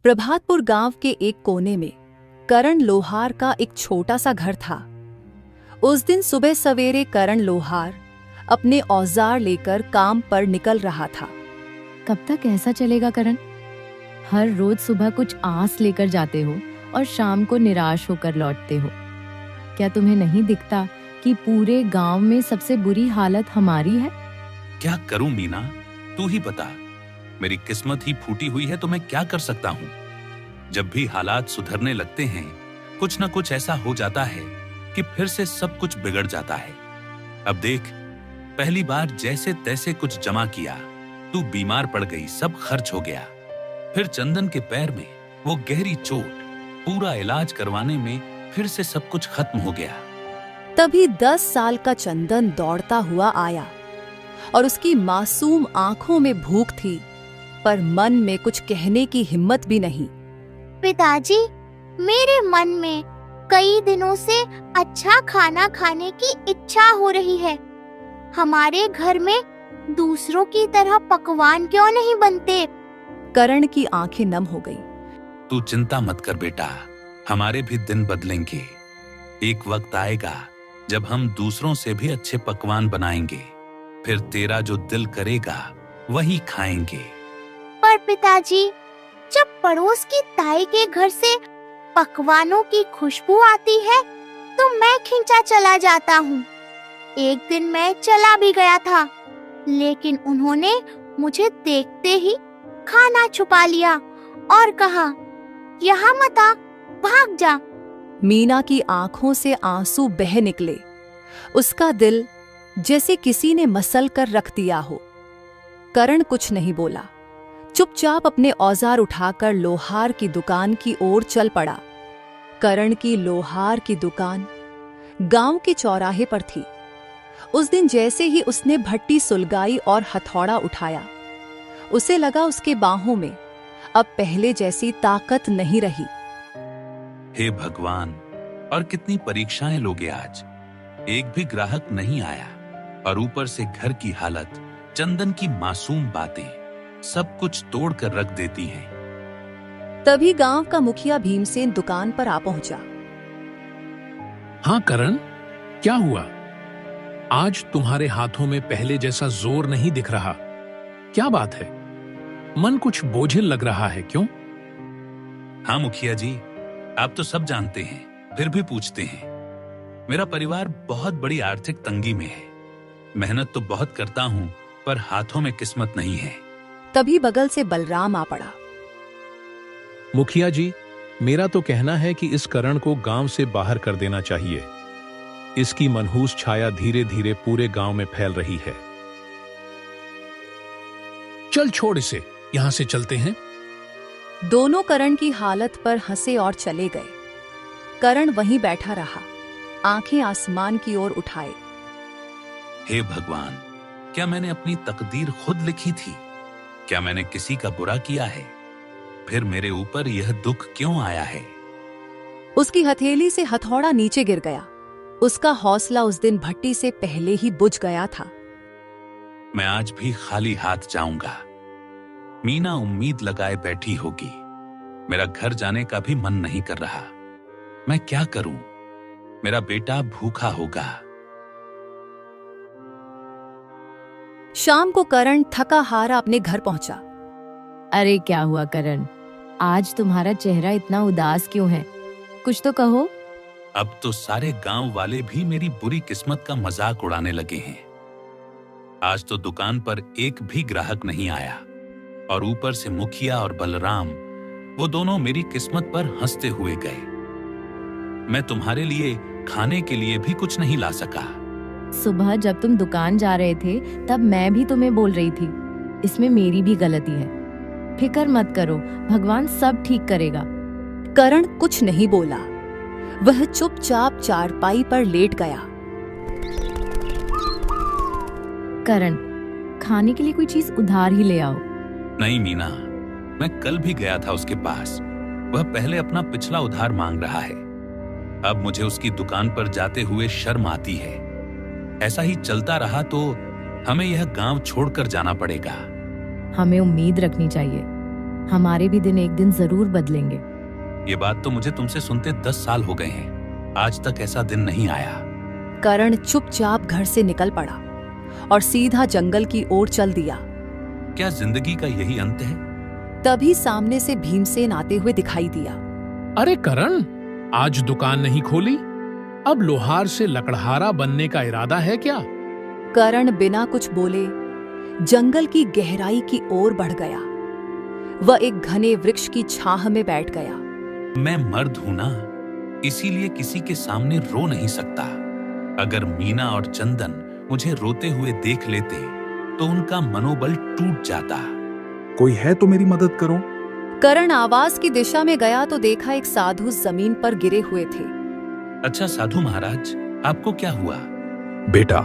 प्रभातपुर गांव के एक कोने में करण लोहार का एक छोटा सा घर था। उस दिन सुबह सवेरे करण लोहार अपने औजार लेकर काम पर निकल रहा था। कब तक ऐसा चलेगा करण? हर रोज सुबह कुछ आस लेकर जाते हो और शाम को निराश होकर लौटते हो। क्या तुम्हें नहीं दिखता कि पूरे गांव में सबसे बुरी हालत हमारी है? क्या करूं मीना, तू ही बता। मेरी किस्मत ही फूटी हुई है तो मैं क्या कर सकता हूं। जब भी हालात सुधरने लगते हैं कुछ न कुछ ऐसा हो जाता है कि फिर से सब कुछ बिगड़ जाता है। अब देख, पहली बार जैसे तैसे कुछ जमा किया, तू बीमार पड़ गई, सब खर्च हो गया। फिर चंदन के पैर में वो गहरी चोट, पूरा इलाज करवाने में फिर से सब कुछ खत्म हो गया। तभी 10 साल का चंदन दौड़ता हुआ आया और उसकी मासूम आंखों में भूख थी, पर मन में कुछ कहने की हिम्मत भी नहीं। पिताजी, मेरे मन में कई दिनों से अच्छा खाना खाने की इच्छा हो रही है। हमारे घर में दूसरों की तरह पकवान क्यों नहीं बनते? करण की आंखें नम हो गई। तू चिंता मत कर बेटा, हमारे भी दिन बदलेंगे। एक वक्त आएगा जब हम दूसरों से भी अच्छे पकवान बनाएंगे, फिर तेरा जो दिल करेगा वही खाएंगे। पर पिताजी, जब पड़ोस की ताई के घर से पकवानों की खुशबू आती है तो मैं खींचा चला जाता हूँ। एक दिन मैं चला भी गया था, लेकिन उन्होंने मुझे देखते ही खाना छुपा लिया और कहा, यहाँ मत आ, भाग जा। मीना की आंखों से आंसू बह निकले। उसका दिल जैसे किसी ने मसल कर रख दिया हो। करण कुछ नहीं बोला, चुपचाप अपने औजार उठाकर लोहार की दुकान की ओर चल पड़ा। करण की लोहार की दुकान गांव के चौराहे पर थी। उस दिन जैसे ही उसने भट्टी सुलगाई और हथौड़ा उठाया, उसे लगा उसके बाहों में अब पहले जैसी ताकत नहीं रही। हे भगवान, और कितनी परीक्षाएं लोगे आज। एक भी ग्राहक नहीं आया और ऊपर से घर की हालत, चंदन की मासूम बातें सब कुछ तोड़ कर रख देती हैं। तभी गांव का मुखिया भीमसेन दुकान पर आ पहुंचा। हाँ करण, क्या हुआ? आज तुम्हारे हाथों में पहले जैसा जोर नहीं दिख रहा। क्या बात है? मन कुछ बोझिल लग रहा है, क्यों? हाँ मुखिया जी, आप तो सब जानते हैं, फिर भी पूछते हैं। मेरा परिवार बहुत बड़ी आर्थिक तंगी में है। मेहनत तो बहुत करता हूं, पर हाथों में किस्मत नहीं है। तभी बगल से बलराम आ पड़ा। मुखिया जी, मेरा तो कहना है कि इस करण को गांव से बाहर कर देना चाहिए। इसकी मनहूस छाया धीरे धीरे पूरे गांव में फैल रही है। चल छोड़ इसे, यहां से चलते हैं। दोनों करण की हालत पर हंसे और चले गए। करण वहीं बैठा रहा, आंखें आसमान की ओर उठाए। हे भगवान, क्या मैंने अपनी तकदीर खुद लिखी थी? क्या मैंने किसी का बुरा किया है? फिर मेरे ऊपर यह दुख क्यों आया है? उसकी हथेली से हथौड़ा नीचे गिर गया। उसका हौसला उस दिन भट्टी से पहले ही बुझ गया था। मैं आज भी खाली हाथ जाऊंगा। मीना उम्मीद लगाए बैठी होगी। मेरा घर जाने का भी मन नहीं कर रहा। मैं क्या करूं? मेरा बेटा भूखा होगा। शाम को करण थका हारा अपने घर पहुंचा। अरे क्या हुआ करण, आज तुम्हारा चेहरा इतना उदास क्यों है? कुछ तो कहो। अब तो सारे गांव वाले भी मेरी बुरी किस्मत का मजाक उड़ाने लगे हैं। आज तो दुकान पर एक भी ग्राहक नहीं आया और ऊपर से मुखिया और बलराम, वो दोनों मेरी किस्मत पर हंसते हुए गए। मैं तुम्हारे लिए खाने के लिए भी कुछ नहीं ला सका। सुबह जब तुम दुकान जा रहे थे तब मैं भी तुम्हें बोल रही थी, इसमें मेरी भी गलती है। फिक्र मत करो, भगवान सब ठीक करेगा। करण कुछ नहीं बोला। वह चुपचाप चारपाई पर लेट गया। करण, खाने के लिए कोई चीज उधार ही ले आओ। नहीं मीना, मैं कल भी गया था उसके पास। वह पहले अपना पिछला उधार मांग रहा है। अब मुझे उसकी दुकान पर जाते हुए शर्म आती है। ऐसा ही चलता रहा तो हमें यह गांव छोड़कर जाना पड़ेगा। हमें उम्मीद रखनी चाहिए। हमारे भी दिन एक दिन जरूर बदलेंगे। ये बात तो मुझे तुमसे सुनते 10 साल हो गए हैं। आज तक ऐसा दिन नहीं आया। करण चुपचाप घर से निकल पड़ा और सीधा जंगल की ओर चल दिया। क्या जिंदगी का यही अंत है? तभी सामने से भीमसेन आते हुए दिखाई दिया। अरे करण, आज दुकान नहीं खोली? अब लोहार से लकड़हारा बनने का इरादा है क्या? करण बिना कुछ बोले जंगल की गहराई की ओर बढ़ गया। वह एक घने वृक्ष की छाह में बैठ गया। मैं मर्द हूं ना, इसीलिए किसी के सामने रो नहीं सकता। अगर मीना और चंदन मुझे रोते हुए देख लेते तो उनका मनोबल टूट जाता। कोई है तो मेरी मदद करो। करण आवाज की दिशा में गया तो देखा एक साधु जमीन पर गिरे हुए थे। अच्छा साधु महाराज, आपको क्या हुआ? बेटा,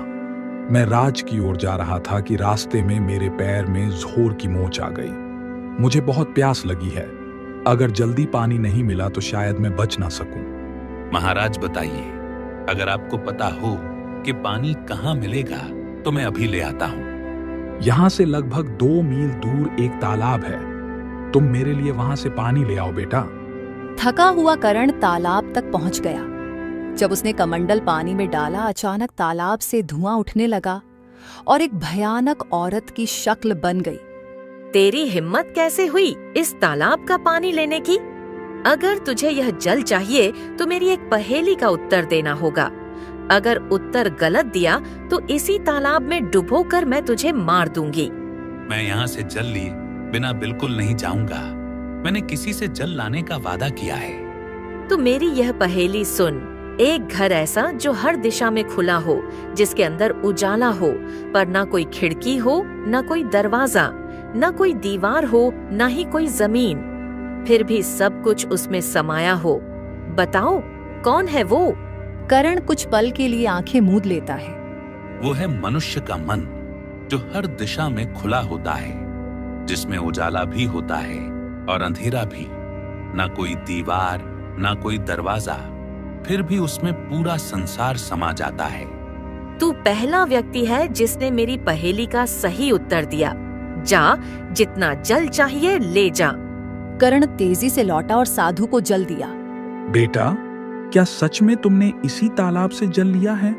मैं राज की ओर जा रहा था कि रास्ते में मेरे पैर में जोर की मोच आ गई। मुझे बहुत प्यास लगी है। अगर जल्दी पानी नहीं मिला तो शायद मैं बच ना सकूं। महाराज बताइए, अगर आपको पता हो कि पानी कहाँ मिलेगा तो मैं अभी ले आता हूँ। यहां से लगभग 2 मील दूर एक तालाब है। तुम मेरे लिए वहां से पानी ले आओ बेटा। थका हुआ करण तालाब तक पहुंच गया। जब उसने कमंडल पानी में डाला, अचानक तालाब से धुआं उठने लगा और एक भयानक औरत की शक्ल बन गई। तेरी हिम्मत कैसे हुई इस तालाब का पानी लेने की? अगर तुझे यह जल चाहिए तो मेरी एक पहेली का उत्तर देना होगा। अगर उत्तर गलत दिया तो इसी तालाब में डुबोकर मैं तुझे मार दूंगी। मैं यहाँ से जल लिए बिना बिल्कुल नहीं जाऊंगा। मैंने किसी से जल लाने का वादा किया है। तो मेरी यह पहेली सुन। एक घर ऐसा जो हर दिशा में खुला हो, जिसके अंदर उजाला हो, पर ना कोई खिड़की हो, ना कोई दरवाजा, ना कोई दीवार हो, ना ही कोई जमीन, फिर भी सब कुछ उसमें समाया हो। बताओ कौन है वो? करण कुछ पल के लिए आंखें मूंद लेता है। वो है मनुष्य का मन, जो हर दिशा में खुला होता है, जिसमें उजाला भी होता है और अंधेरा भी। ना कोई दीवार, ना कोई दरवाजा, फिर भी उसमें पूरा संसार समा जाता है। तू पहला व्यक्ति है जिसने मेरी पहेली का सही उत्तर दिया। जा, जितना जल चाहिए ले जा। करण तेजी से लौटा और साधु को जल दिया। बेटा, क्या सच में तुमने इसी तालाब से जल लिया है?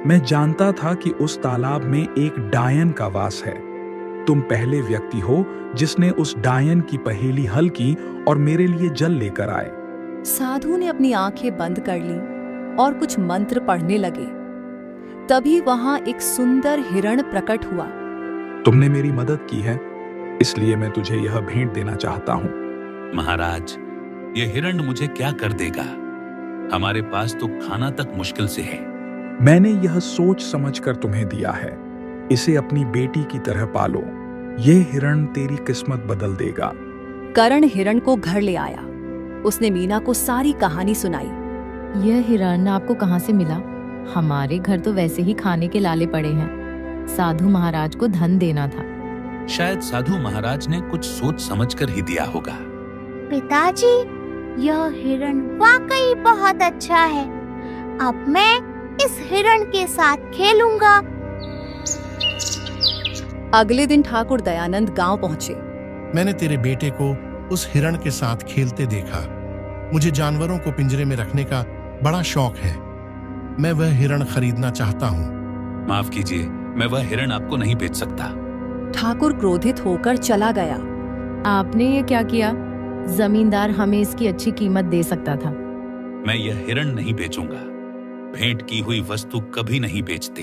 मैं जानता था कि उस तालाब में एक डायन का वास है। तुम पहले व्यक्ति हो जिसने उस डायन की पहेली हल की और मेरे लिए जल लेकर आए। साधु ने अपनी आंखें बंद कर ली और कुछ मंत्र पढ़ने लगे। तभी वहां एक सुंदर हिरण प्रकट हुआ। तुमने मेरी मदद की है, इसलिए मैं तुझे यह भेंट देना चाहता हूँ। महाराज, ये हिरण मुझे क्या कर देगा? हमारे पास तो खाना तक मुश्किल से है। मैंने यह सोच समझकर तुम्हें दिया है। इसे अपनी बेटी की तरह पालो। ये हिरण तेरी किस्मत बदल देगा। करण हिरण को घर ले आया। उसने मीना को सारी कहानी सुनाई। यह हिरण आपको कहाँ से मिला? हमारे घर तो वैसे ही खाने के लाले पड़े हैं। साधु महाराज को धन देना था। शायद साधु महाराज ने कुछ सोच समझकर ही दिया होगा। पिताजी, यह हिरण वाकई बहुत अच्छा है। अब मैं इस हिरण के साथ खेलूंगा। अगले दिन ठाकुर दयानंद गांव पहुंचे। मैंने तेरे बेटे को उस हिरण के साथ खेलते देखा। मुझे जानवरों को पिंजरे में रखने का बड़ा शौक है। मैं वह हिरण खरीदना चाहता हूँ। माफ कीजिए, मैं वह हिरण आपको नहीं बेच सकता। ठाकुर क्रोधित होकर चला गया। आपने ये क्या किया? जमींदार हमें इसकी अच्छी कीमत दे सकता था। मैं यह हिरण नहीं बेचूंगा। भेंट की हुई वस्तु कभी नहीं बेचते।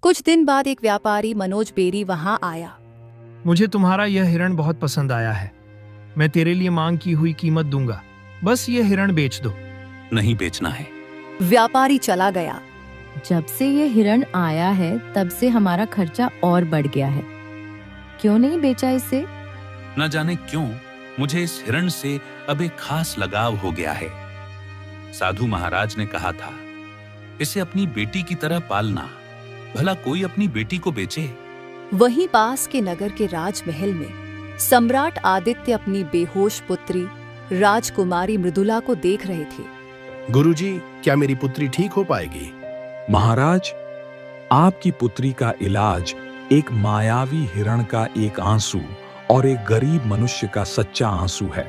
कुछ दिन बाद एक व्यापारी मनोज बेरी वहां आया। मुझे तुम्हारा यह हिरण बहुत पसंद आया है। मैं तेरे लिए मांग की हुई कीमत दूंगा। बस ये हिरण बेच दो। नहीं बेचना है। व्यापारी चला गया। जब से ये हिरण आया है तब से हमारा खर्चा और बढ़ गया है। क्यों नहीं बेचा इसे? न जाने क्यों मुझे इस हिरण से अब एक खास लगाव हो गया है। साधु महाराज ने कहा था, इसे अपनी बेटी की तरह पालना। भला कोई अपनी बेटी को बेचे? वहीं पास के नगर के राजमहल में सम्राट आदित्य अपनी बेहोश पुत्री राजकुमारी मृदुला को देख रहे थे। गुरुजी, क्या मेरी पुत्री ठीक हो पाएगी? महाराज, आपकी पुत्री का इलाज एक मायावी हिरण का एक आंसू और एक गरीब मनुष्य का सच्चा आंसू है।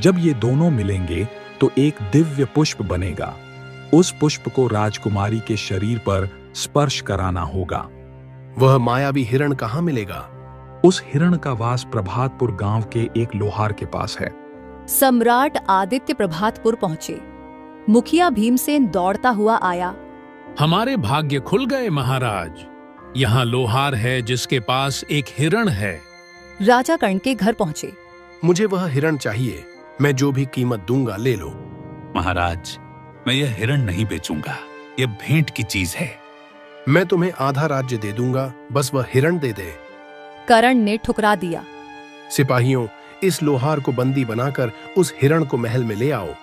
जब ये दोनों मिलेंगे तो एक दिव्य पुष्प बनेगा। उस पुष्प को राजकुमारी के शरीर पर स्पर्श कराना होगा। वह मायावी हिरण कहाँ मिलेगा? उस हिरण का वास प्रभातपुर गांव के एक लोहार के पास है। सम्राट आदित्य प्रभातपुर पहुंचे। मुखिया भीमसेन दौड़ता हुआ आया। हमारे भाग्य खुल गए महाराज। यहाँ लोहार है जिसके पास एक हिरण है। राजा कर्ण के घर पहुंचे। मुझे वह हिरण चाहिए। मैं जो भी कीमत दूंगा ले लो। महाराज, मैं यह हिरण नहीं बेचूंगा। यह भेंट की चीज है। मैं तुम्हें आधा राज्य दे दूंगा, बस वह हिरण दे दे। कर्ण ने ठुकरा दिया। सिपाहियों, इस लोहार को बंदी बनाकर उस हिरण को महल में ले आओ।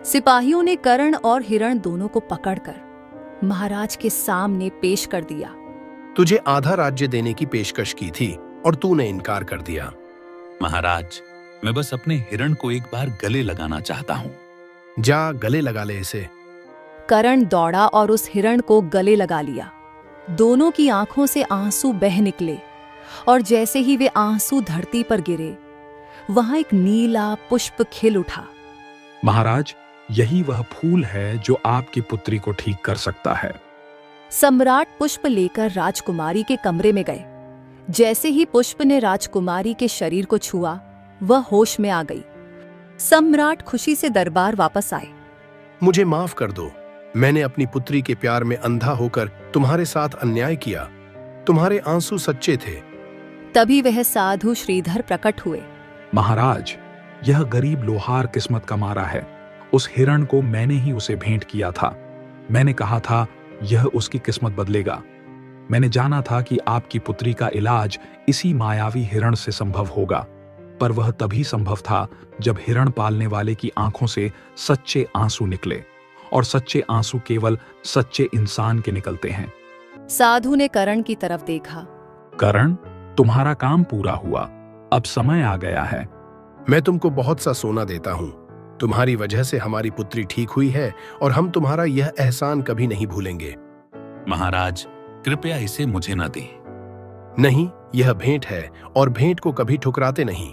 सिपाहियों ने कर्ण और हिरण दोनों को पकड़कर महाराज के सामने पेश कर दिया। तुझे आधा राज्य देने की पेशकश की थी और तूने इनकार कर दिया। महाराज, मैं बस अपने हिरण को एक बार गले लगाना चाहता हूँ। जा गले लगा ले इसे। कर्ण दौड़ा और उस हिरण को गले लगा लिया। दोनों की आंखों से आंसू बह निकले और जैसे ही वे आंसू धरती पर गिरे, वहां एक नीला पुष्प खिल उठा। महाराज, यही वह फूल है जो आपकी पुत्री को ठीक कर सकता है। सम्राट पुष्प लेकर राजकुमारी के कमरे में गए। जैसे ही पुष्प ने राजकुमारी के शरीर को छुआ, वह होश में आ गई। सम्राट खुशी से दरबार वापस आए। मुझे माफ कर दो। मैंने अपनी पुत्री के प्यार में अंधा होकर तुम्हारे साथ अन्याय किया। तुम्हारे आंसू सच्चे थे। तभी वह साधु श्रीधर प्रकट हुए। महाराज, यह गरीब लोहार किस्मत का मारा है। उस हिरण को मैंने ही उसे भेंट किया था। मैंने कहा था यह उसकी किस्मत बदलेगा। मैंने जाना था कि आपकी पुत्री का इलाज इसी मायावी हिरण से संभव होगा, पर वह तभी संभव था जब हिरण पालने वाले की आंखों से सच्चे आंसू निकले, और सच्चे आंसू केवल सच्चे इंसान के निकलते हैं। साधु ने कर्ण की तरफ देखा। कर्ण, तुम्हारा काम पूरा हुआ। अब समय आ गया है। मैं तुमको बहुत सा सोना देता हूँ। तुम्हारी वजह से हमारी पुत्री ठीक हुई है और हम तुम्हारा यह एहसान कभी नहीं भूलेंगे। महाराज, कृपया इसे मुझे न दें। नहीं, यह भेंट है और भेंट को कभी ठुकराते नहीं।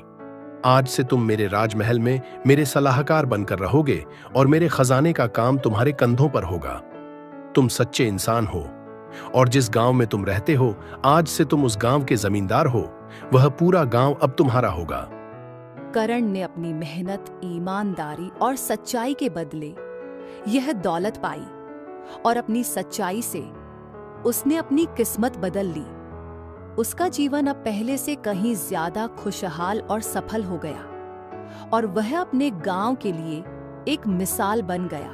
आज से तुम मेरे राजमहल में मेरे सलाहकार बनकर रहोगे और मेरे खजाने का काम तुम्हारे कंधों पर होगा। तुम सच्चे इंसान हो और जिस गांव में तुम रहते हो, आज से तुम उस गांव के जमींदार हो। वह पूरा गांव अब तुम्हारा होगा। कर्ण ने अपनी मेहनत, ईमानदारी और सच्चाई के बदले यह दौलत पाई और अपनी सच्चाई से उसने अपनी किस्मत बदल ली। उसका जीवन अब पहले से कहीं ज्यादा खुशहाल और सफल हो गया और वह अपने गांव के लिए एक मिसाल बन गया।